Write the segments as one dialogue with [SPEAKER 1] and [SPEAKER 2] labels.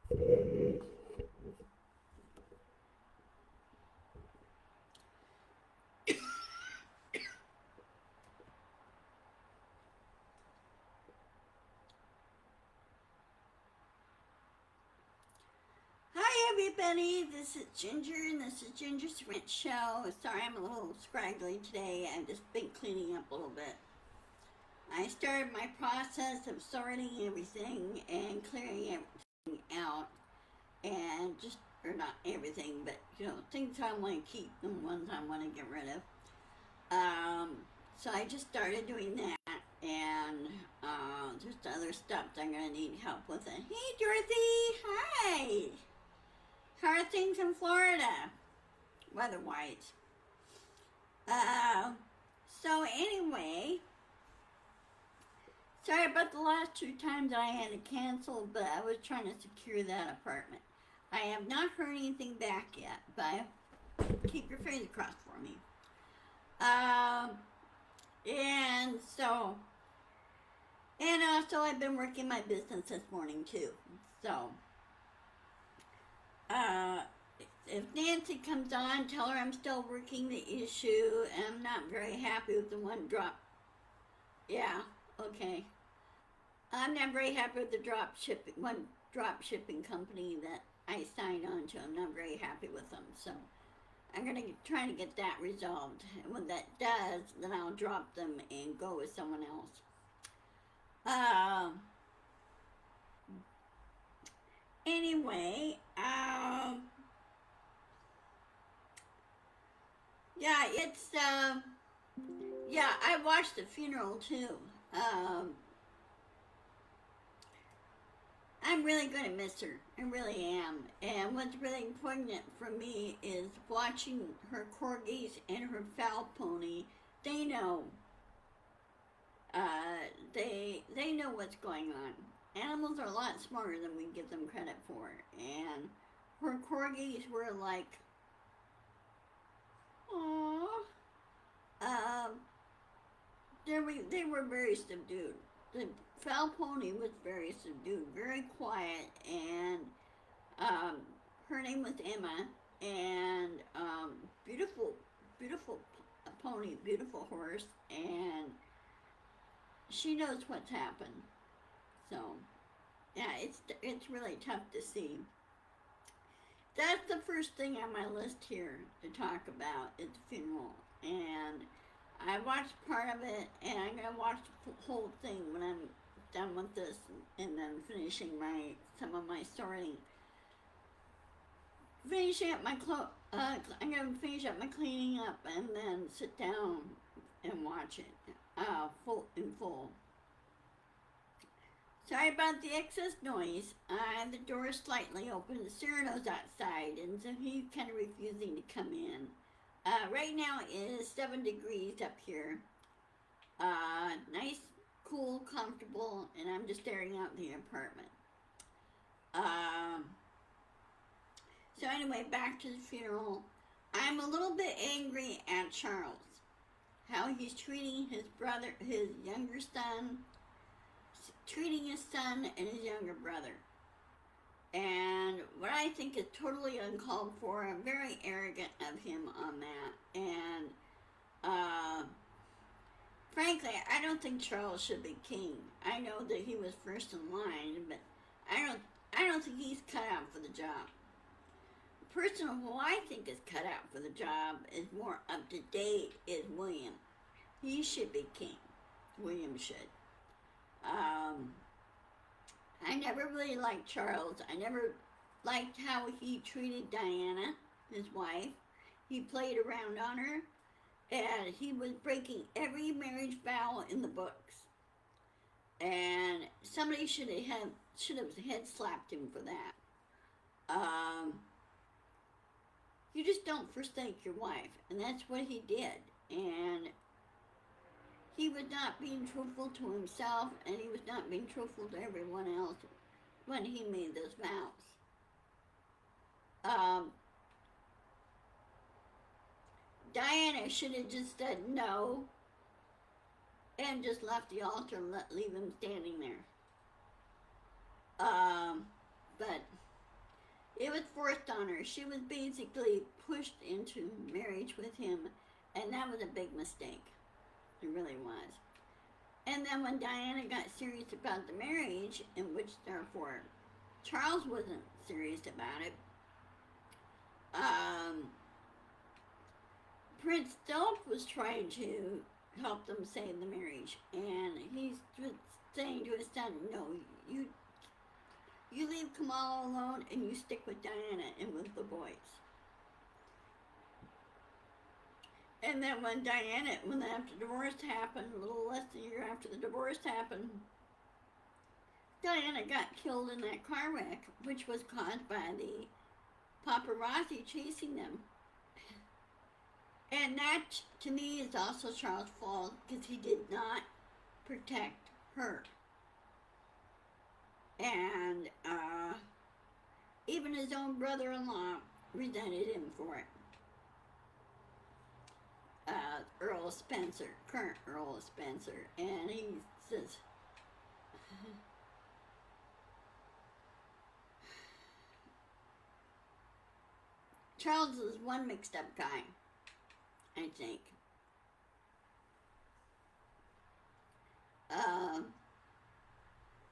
[SPEAKER 1] Hi everybody, this is Ginger and this is Ginger's Rant Show. Sorry I'm a little scraggly today, I've just been cleaning up a little bit. I started my process of sorting everything and clearing everything out and just, or not everything, but things I want to keep and ones I want to get rid of. So I just started doing that and just other stuff I'm going to need help with. And hey Dorothy, hi! How are things in Florida, weather-wise? Uh, so anyway, sorry about the last two times I had to cancel, but I was trying to secure that apartment. I have not heard anything back yet, but keep your fingers crossed for me. And so, and also I've been working my business this morning too. So, if Nancy comes on, tell her I'm still working the issue and I'm not very happy with the one drop. Yeah, okay. I'm not very happy with the one drop shipping company that I signed on to. I'm not very happy with them. So I'm going to try to get that resolved. And when that does, then I'll drop them and go with someone else. Anyway, yeah, it's, yeah, I watched the funeral too. Um, I'm really going to miss her. I really am. And what's really poignant for me is watching her corgis and her foul pony. They know. They know what's going on. Animals are a lot smarter than we give them credit for. And her corgis were like, aww. Um, they were very subdued. The foul pony was very subdued, very quiet, and um, her name was Emma, and beautiful, beautiful pony, beautiful horse, and she knows what's happened. So, yeah, it's really tough to see. That's the first thing on my list here to talk about is the funeral, and I watched part of it, and I'm gonna watch the whole thing when I'm done with this, and then finishing some of my sorting. Finishing up my I'm gonna finish up my cleaning up, and then sit down and watch it, full. Sorry about the excess noise. The door is slightly open. Cyrano's outside, and so he's kind of refusing to come in. Right now it is 7 degrees up here. Nice, cool, comfortable, and I'm just staring out the apartment. So anyway, back to the funeral. I'm a little bit angry at Charles. How he's treating his brother, his younger son, treating his son and his younger brother. And what I think is totally uncalled for, and very arrogant of him on that. And frankly, I don't think Charles should be king. I know that he was first in line, but I don't think he's cut out for the job. The person who I think is cut out for the job is more up to date is William. He should be king. William should. I never really liked Charles. I never liked how he treated Diana, his wife. He played around on her, and he was breaking every marriage vow in the books. And somebody should have head slapped him for that. You just don't forsake your wife, and that's what he did. And he was not being truthful to himself, and he was not being truthful to everyone else when he made those vows. Diana should have just said no and just left the altar and leave him standing there. But on her. She was basically pushed into marriage with him, and that was a big mistake. It really was. And then when Diana got serious about the marriage, in which therefore Charles wasn't serious about it, um, Prince Philip was trying to help them save the marriage, and he's saying to his son, "No, you you leave Kamal alone, and you stick with Diana and with the boys." And then when after the divorce happened, a little less than a year after the divorce happened, Diana got killed in that car wreck, which was caused by the paparazzi chasing them. And that, to me, is also Charles' fault because he did not protect her. And even his own brother-in-law resented him for it. Earl Spencer, current Earl Spencer, and he says, Charles is one mixed up guy, I think.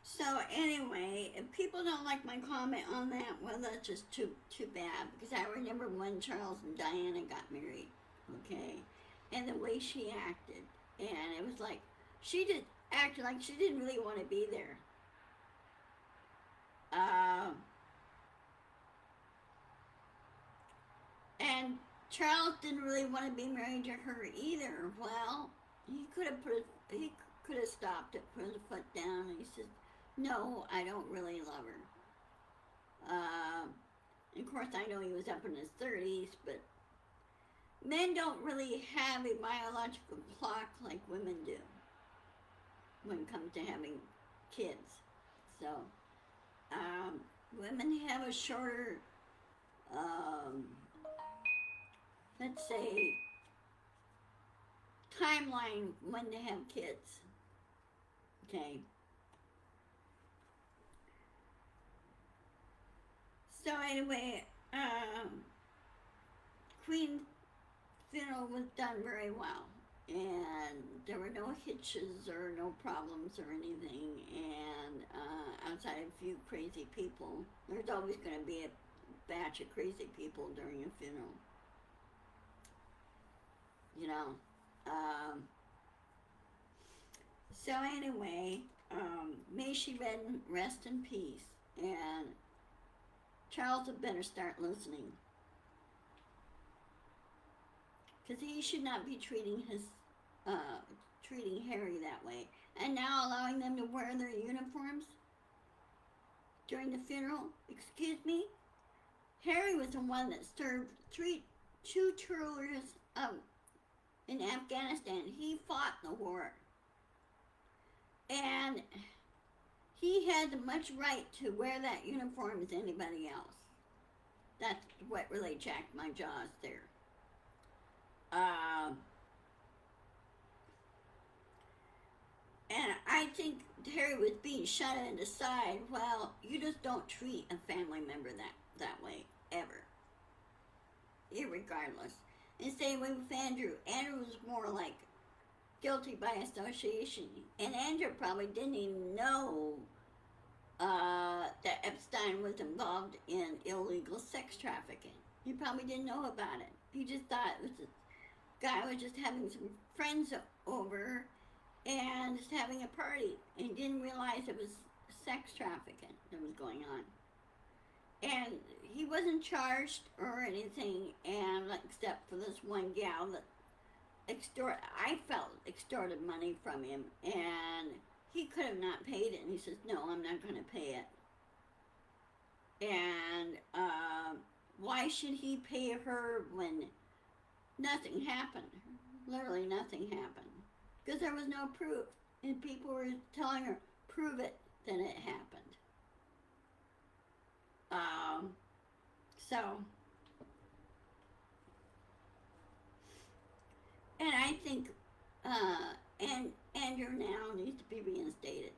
[SPEAKER 1] So anyway, if people don't like my comment on that, well, that's just too bad, because I remember when Charles and Diana got married, okay, and the way she acted, and it was like she did act like she didn't really want to be there. And Charles didn't really want to be married to her either. Well, he could have stopped it, put his foot down, and he said, "No, I don't really love her." Of course, I know he was up in his 30s, but men don't really have a biological clock like women do when it comes to having kids. So, women have a shorter, let's say, timeline when to have kids. Okay. So anyway, Queen's funeral was done very well, and there were no hitches or no problems or anything, and outside of a few crazy people. There's always going to be a batch of crazy people during a funeral. You know. So anyway, may she rest in peace, and Charles had better start listening, because he should not be treating Harry that way, and now allowing them to wear their uniforms during the funeral. Excuse me, Harry was the one that served two tours in Afghanistan. He fought the war, and he had as much right to wear that uniform as anybody else. That's what really jacked my jaws there. And I think Harry was being shunted aside. Well, you just don't treat a family member that way, ever. Irregardless. And same way with Andrew. Andrew was more like guilty by association. And Andrew probably didn't even know that Epstein was involved in illegal sex trafficking. He probably didn't know about it. He just thought it was a guy was just having some friends over and just having a party, and he didn't realize it was sex trafficking that was going on. And he wasn't charged or anything, and except for this one gal that I felt extorted money from him, and he could have not paid it, and he says, "No, I'm not going to pay it." And why should he pay her when nothing happened? Literally nothing happened. Because there was no proof. And people were telling her, prove it, then it happened. And I think Andrew now needs to be reinstated.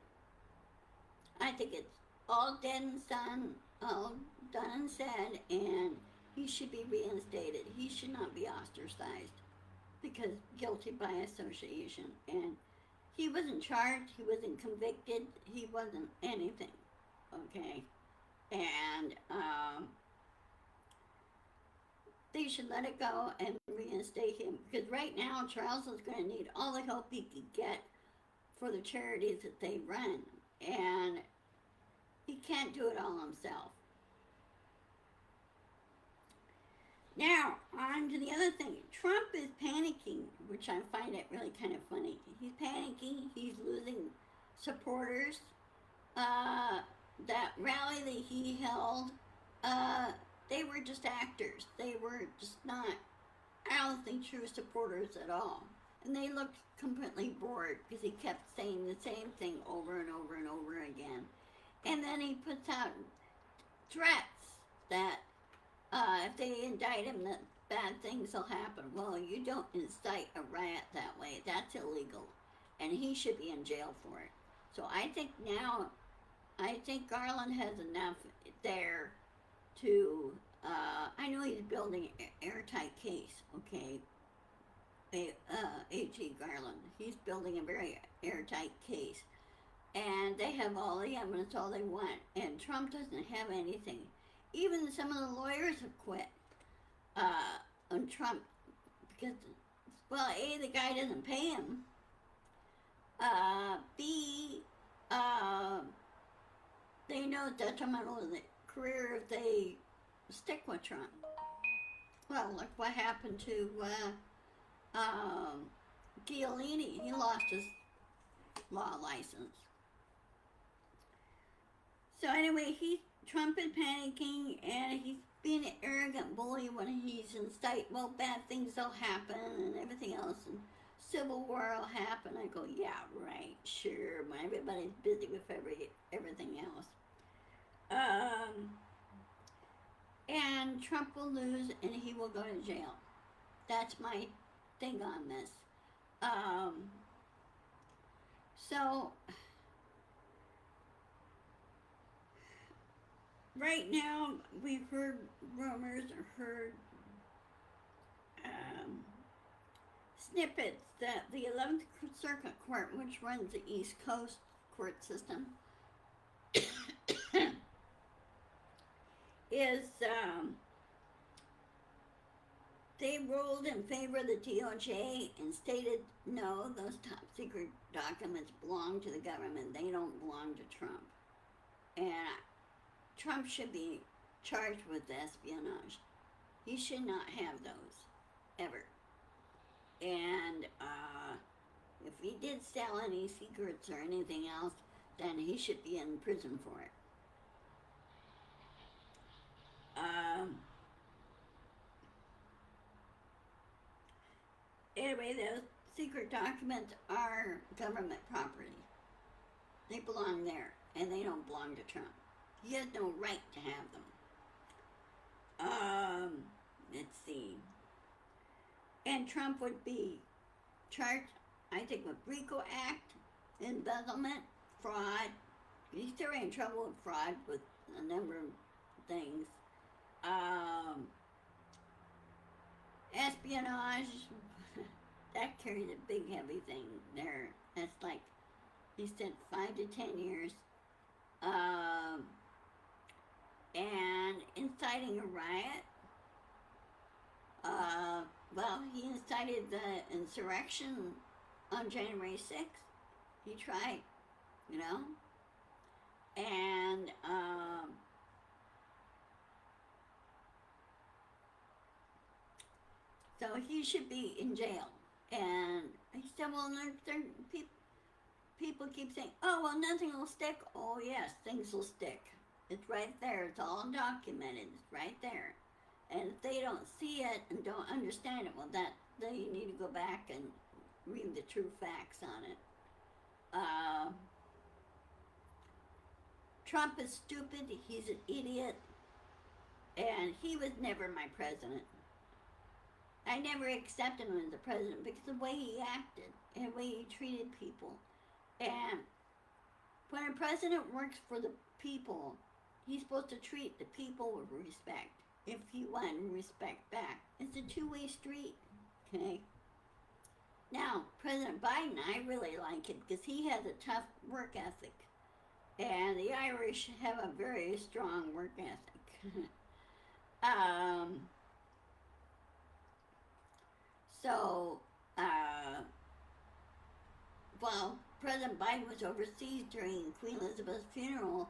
[SPEAKER 1] I think it's all dead and done, all done and said, and he should be reinstated. He should not be ostracized because guilty by association. And he wasn't charged, he wasn't convicted, he wasn't anything. Okay? And they should let it go and reinstate him because right now Charles is going to need all the help he could get for the charities that they run. And he can't do it all himself. Now, on to the other thing. Trump is panicking, which I find it really kind of funny. He's panicking. He's losing supporters. That rally that he held, they were just actors. They were just not, I don't think, true supporters at all. And they looked completely bored because he kept saying the same thing over and over and over again. And then he puts out threats that if they indict him, that bad things will happen. Well, you don't incite a riot that way. That's illegal. And he should be in jail for it. So I think now, Garland has enough there to, I know he's building an airtight case, okay? A.G. Garland. He's building a very airtight case. And they have all the evidence, all they want. And Trump doesn't have anything. Even some of the lawyers have quit on Trump because, well, A, the guy doesn't pay him. B, they know it's detrimental to the career if they stick with Trump. Well, look what happened to Giuliani. He lost his law license. So anyway, Trump is panicking and he's being an arrogant bully when he's incite, well, bad things will happen and everything else, and civil war will happen. I go, yeah, right, sure, when everybody's busy with everything else. And Trump will lose and he will go to jail. That's my thing on this. So right now, we've heard rumors or heard snippets that the 11th Circuit Court, which runs the East Coast court system, is, they ruled in favor of the DOJ and stated, no, those top secret documents belong to the government. They don't belong to Trump. And Trump should be charged with espionage. He should not have those, ever. And if he did sell any secrets or anything else, then he should be in prison for it. Anyway, those secret documents are government property. They belong there, and they don't belong to Trump. He has no right to have them. Let's see. And Trump would be charged, I think, with RICO Act, embezzlement, fraud. He's still in trouble with fraud with a number of things. Espionage, that carries a big heavy thing there. That's like, he said 5 to 10 years. And inciting a riot. Well, he incited the insurrection on January 6th. He tried, you know. And so he should be in jail. And he said, well, people keep saying, oh, well, nothing will stick. Oh, yes, things will stick. It's right there. It's all documented. It's right there. And if they don't see it and don't understand it, well, then you need to go back and read the true facts on it. Trump is stupid. He's an idiot. And he was never my president. I never accepted him as a president because of the way he acted and the way he treated people. And when a president works for the people, he's supposed to treat the people with respect if he wanted respect back. It's a two-way street, okay? Now, President Biden, I really like it because he has a tough work ethic. And the Irish have a very strong work ethic. um, so, uh, while President Biden was overseas during Queen Elizabeth's funeral,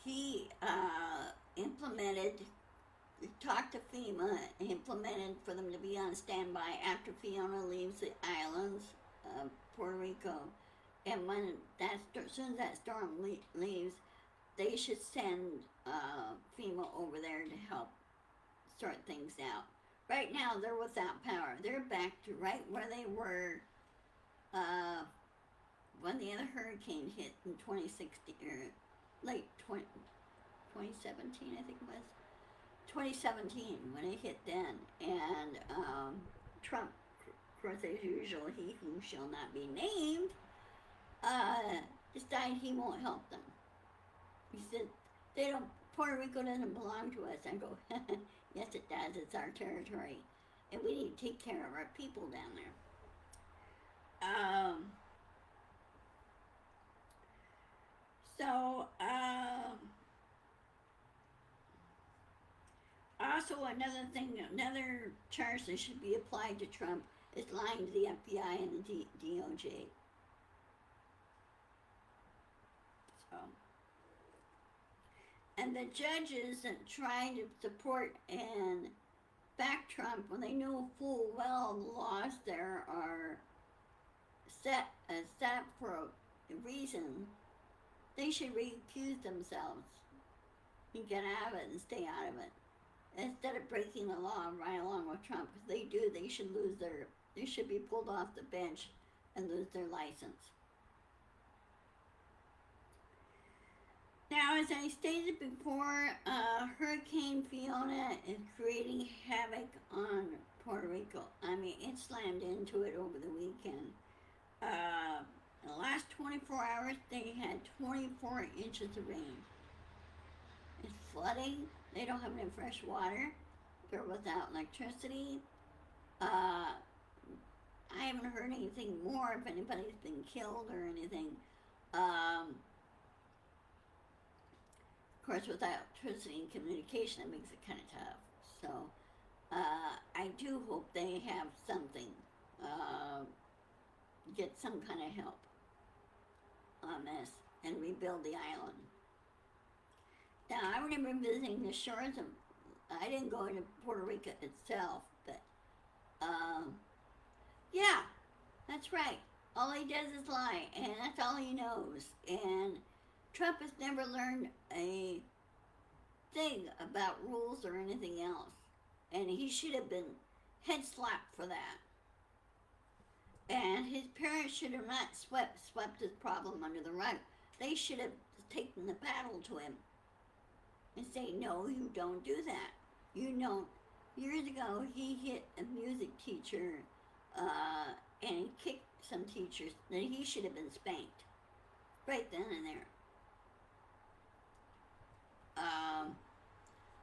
[SPEAKER 1] he implemented, talked to FEMA, implemented for them to be on standby after Fiona leaves the islands, Puerto Rico. And when that, as soon as that storm leaves, they should send FEMA over there to help sort things out. Right now, they're without power. They're back to right where they were when the other hurricane hit in 2016, or late 2017, I think it was. 2017, when it hit then. And Trump, of course, as usual, he who shall not be named, decided he won't help them. He said, Puerto Rico doesn't belong to us. I go, yes it does, it's our territory. And we need to take care of our people down there. Also another thing, another charge that should be applied to Trump is lying to the FBI and the DOJ. So, and the judges that try to support and back Trump when they know full well the laws there are set up for a reason, they should recuse themselves and get out of it and stay out of it instead of breaking the law right along with Trump. If they do, they should be pulled off the bench and lose their license. Now, as I stated before, Hurricane Fiona is creating havoc on Puerto Rico. I mean, it slammed into it over the weekend. In the last 24 hours, they had 24 inches of rain. It's flooding. They don't have any fresh water. They're without electricity. I haven't heard anything more if anybody's been killed or anything. Of course, without electricity and communication, that makes it kind of tough. So, I do hope they have something, get some kind of help on this and rebuild the island. Now, I remember visiting the shores of, I didn't go into Puerto Rico itself, but, yeah, that's right. All he does is lie, and that's all he knows. And Trump has never learned a thing about rules or anything else. And he should have been head slapped for that. And his parents should have not swept his problem under the rug. They should have taken the paddle to him and say, no, you don't do that. You know, years ago he hit a music teacher and he kicked some teachers. That he should have been spanked right then and there.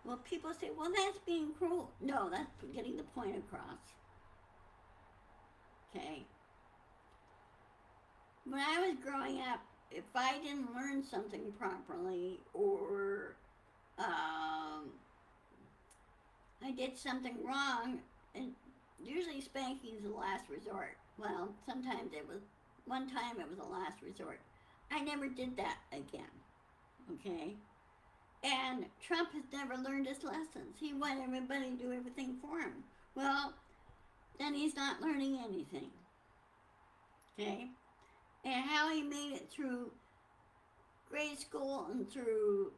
[SPEAKER 1] Well, people say, well, that's being cruel. No, that's getting the point across. Okay. When I was growing up, if I didn't learn something properly or I did something wrong, and usually spanking is the last resort. Well, sometimes one time it was the last resort. I never did that again, okay? And Trump has never learned his lessons. He wanted everybody to do everything for him. Well, then he's not learning anything, okay? And how he made it through grade school and through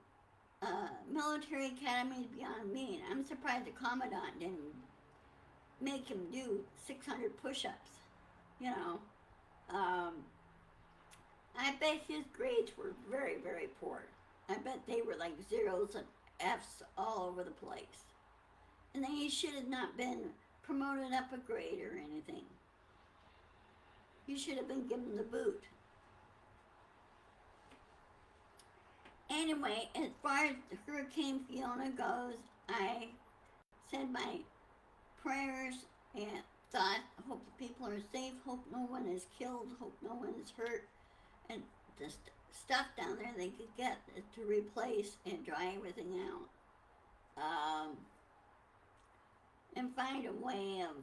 [SPEAKER 1] military academies beyond me. And I'm surprised the Commandant didn't make him do 600 push-ups, you know. I bet his grades were very, very poor. I bet they were like zeros and F's all over the place. And then he should have not been promoted up a grade or anything. He should have been given the boot. Anyway, as far as Hurricane Fiona goes, I said my prayers and thought, hope the people are safe, hope no one is killed, hope no one is hurt, and the stuff down there they could get to replace and dry everything out. And find a way of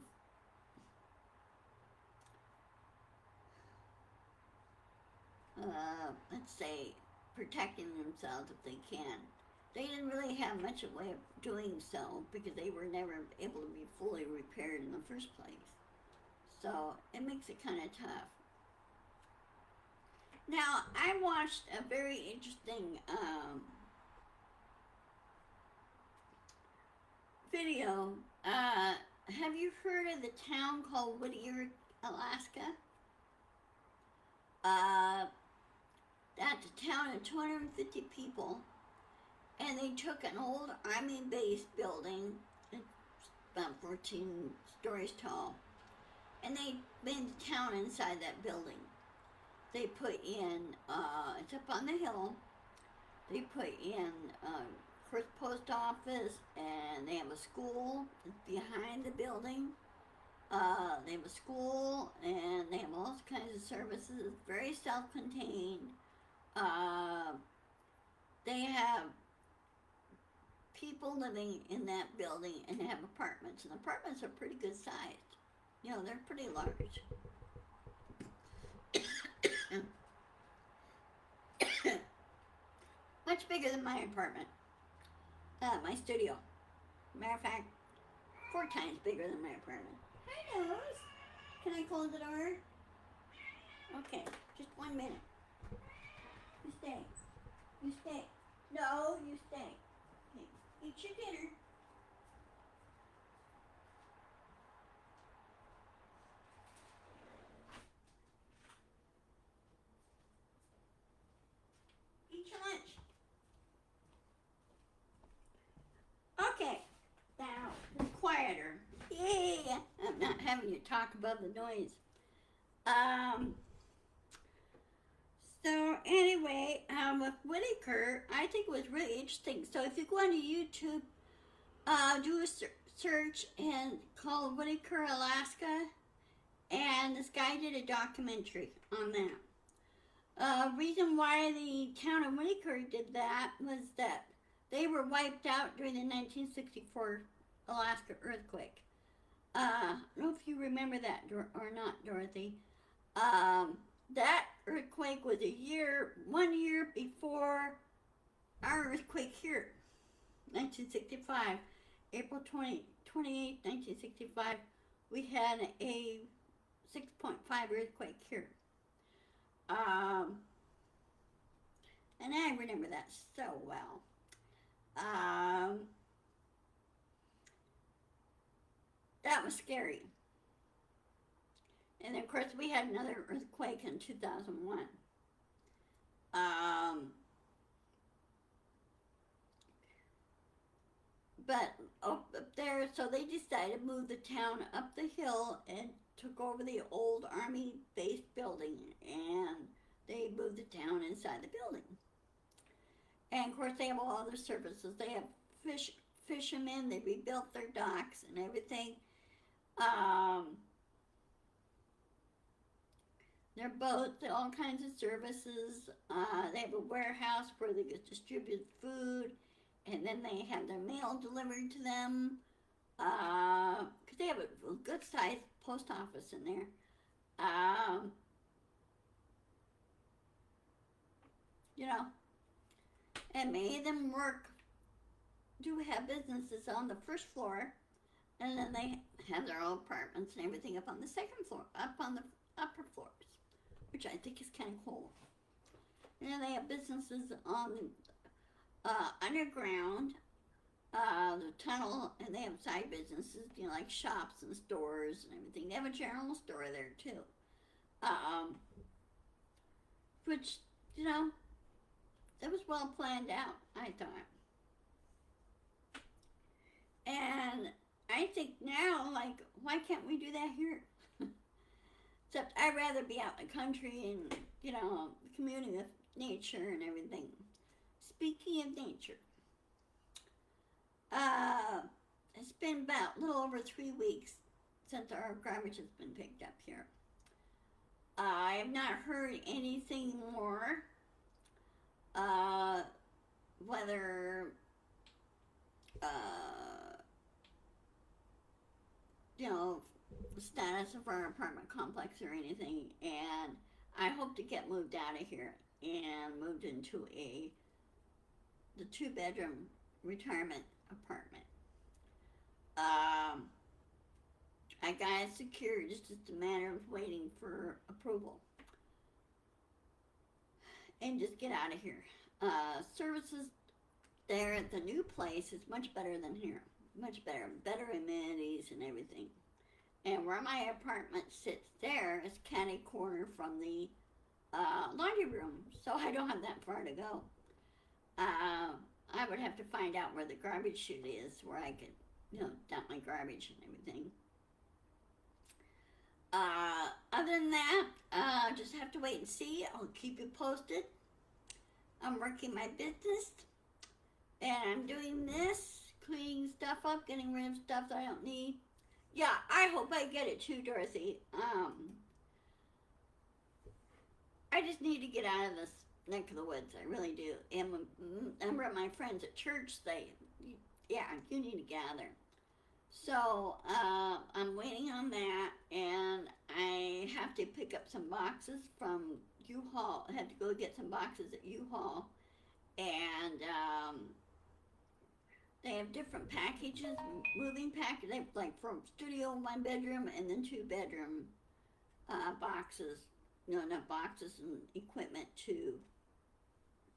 [SPEAKER 1] let's say, protecting themselves if they can. They didn't really have much of a way of doing so because they were never able to be fully repaired in the first place. So it makes it kind of tough. Now, I watched a very interesting video. Have you heard of the town called Whittier, Alaska? Uh, that's a town of 250 people, and they took an old army base building, it's about 14 stories tall, and they made the town inside that building. They put in, it's up on the hill, they put in, of course, post office, and they have a school behind the building. They have a school, and they have all kinds of services, very self-contained. Uh, they have people living in that building and have apartments, and the apartments are pretty good sized. You know, they're pretty large. Much bigger than my apartment, my studio. Matter of fact, 4 times bigger than my apartment. Hi, Nose. Can I close the door? Okay, just 1 minute. You stay. You stay. No, you stay. Okay, eat your dinner. Eat your lunch. Okay, now, it's quieter. Yeah, I'm not having you talk above the noise. Um, so anyway, with Whitaker, I think it was really interesting. So if you go on YouTube, do a search and call Whitaker, Alaska, and this guy did a documentary on that. Reason why the town of Whitaker did that was that they were wiped out during the 1964 Alaska earthquake. I don't know if you remember that or not, Dorothy. That earthquake was 1 year before our earthquake here, 1965, April 28, 1965. We had a 6.5 earthquake here. And I remember that so well. That was scary. And of course, we had another earthquake in 2001. But up there, so they decided to move the town up the hill and took over the old army base building, and they moved the town inside the building. And of course, they have all other services. They have fishermen. They rebuilt their docks and everything. Their boats, all kinds of services. They have a warehouse where they distribute food, and then they have their mail delivered to them. Because they have a good-sized post office in there. You know, and many of them do have businesses on the first floor, and then they have their own apartments and everything up on the second floor, up on the upper floors, which I think is kind of cool. And then they have businesses on underground, the tunnel, and they have side businesses, you know, like shops and stores and everything. They have a general store there too, which, you know, that was well planned out, I thought. And I think now, like, why can't we do that here? Except I'd rather be out in the country and, you know, communing with nature and everything. speaking of nature, uh, it's been about a little over 3 weeks since our garbage has been picked up here. I have not heard anything more. Uh, whether uh, you know, status of our apartment complex or anything, and I hope to get moved out of here and moved into the 2 bedroom retirement apartment. Um, I got it secured. It's just a matter of waiting for approval and just get out of here. Services there at the new place is much better than here. Much better amenities and everything. And where my apartment sits there is catty corner from the laundry room, so I don't have that far to go. I would have to find out where the garbage chute is, where I could, dump my garbage and everything. Other than that, just have to wait and see. I'll keep you posted. I'm working my business, and I'm doing this, cleaning stuff up, getting rid of stuff that I don't need. Yeah, I hope I get it too, Dorothy. I just need to get out of this neck of the woods. I really do. And remember my friends at church say, yeah, you need to get out of there. So I'm waiting on that, and I have to pick up some boxes from U-Haul. I have to go get some boxes at U-Haul, and they have different packages, moving packages, like from studio 1 bedroom and then 2 bedroom boxes. Enough boxes and equipment to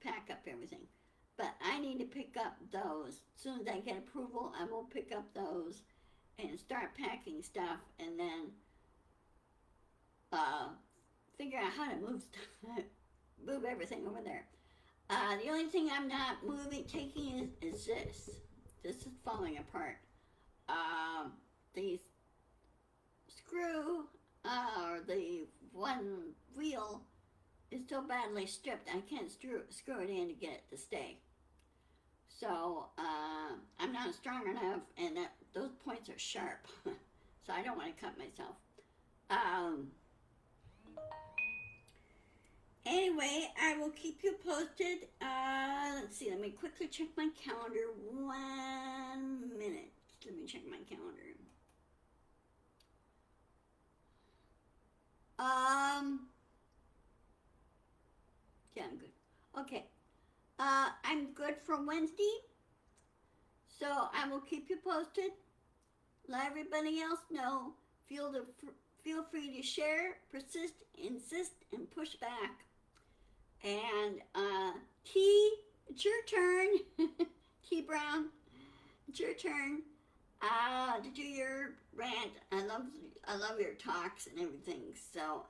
[SPEAKER 1] pack up everything. But I need to pick up those. As soon as I get approval, I will pick up those and start packing stuff, and then figure out how to move stuff, move everything over there. The only thing I'm not taking is this. This is falling apart. The screw, or the one wheel, is so badly stripped I can't screw it in to get it to stay. So I'm not strong enough, and those points are sharp, so I don't want to cut myself. Anyway, I will keep you posted. Let's see, let me quickly check my calendar. 1 minute. Let me check my calendar. Yeah, I'm good. Okay. I'm good for Wednesday. So I will keep you posted. Let everybody else know. Feel free to share, persist, insist, and push back. And T, it's your turn. T Brown, it's your turn to do your rant. I love your talks and everything. So,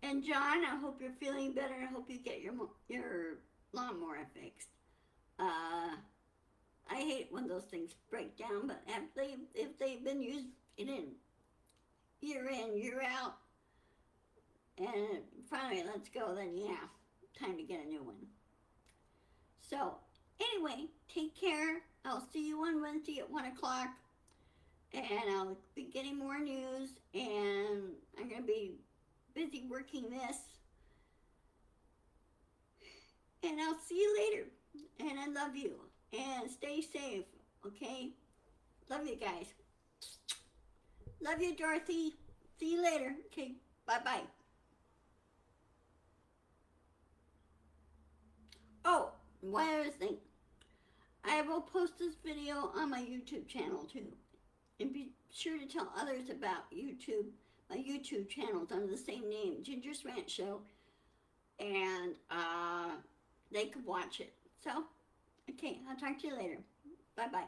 [SPEAKER 1] and John, I hope you're feeling better. I hope you get your lawnmower fixed. I hate when those things break down, but if they've been used in, year out, and finally let's go, then yeah, time to get a new one. So anyway, take care. I'll see you on Wednesday at 1 o'clock, and I'll be getting more news, and I'm going to be busy working this, and I'll see you later, and I love you, and stay safe, okay? Love you guys. Love you, Dorothy. See you later. Okay, bye-bye. Oh, one other thing. I will post this video on my YouTube channel too. And be sure to tell others about my YouTube channels under the same name, Ginger's Rant Show. And they could watch it. So, okay, I'll talk to you later. Bye-bye.